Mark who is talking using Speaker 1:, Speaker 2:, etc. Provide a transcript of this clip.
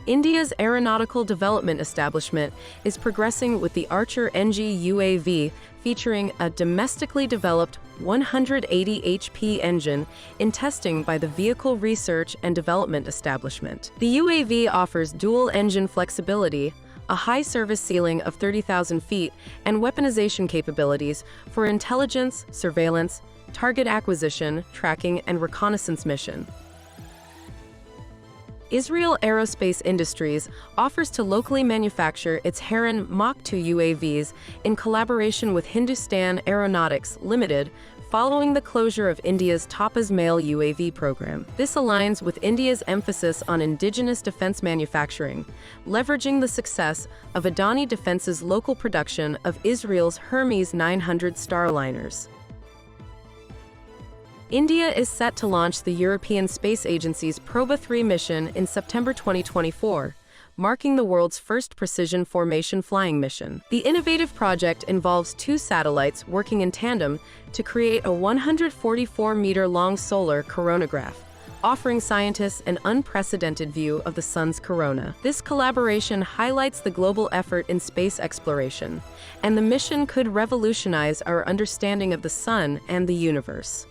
Speaker 1: India's aeronautical development establishment is progressing with the Archer NG UAV, featuring a domestically developed 180 HP engine in testing by the Vehicle Research and Development Establishment. The UAV offers dual engine flexibility, a high service ceiling of 30,000 feet, and weaponization capabilities for intelligence, surveillance, target acquisition, tracking, and reconnaissance mission. Israel Aerospace Industries offers to locally manufacture its Heron Mach 2 UAVs in collaboration with Hindustan Aeronautics Limited following the closure of India's Topaz Mail UAV program. This aligns with India's emphasis on indigenous defense manufacturing, leveraging the success of Bharat Defence's local production of Israel's Hermes 900 starliners. India is set to launch the European Space Agency's Proba-3 mission in September 2024, marking the world's first precision formation flying mission. The innovative project involves two satellites working in tandem to create a 144-meter-long solar coronagraph, offering scientists an unprecedented view of the sun's corona. This collaboration highlights the global effort in space exploration, and the mission could revolutionize our understanding of the sun and the universe.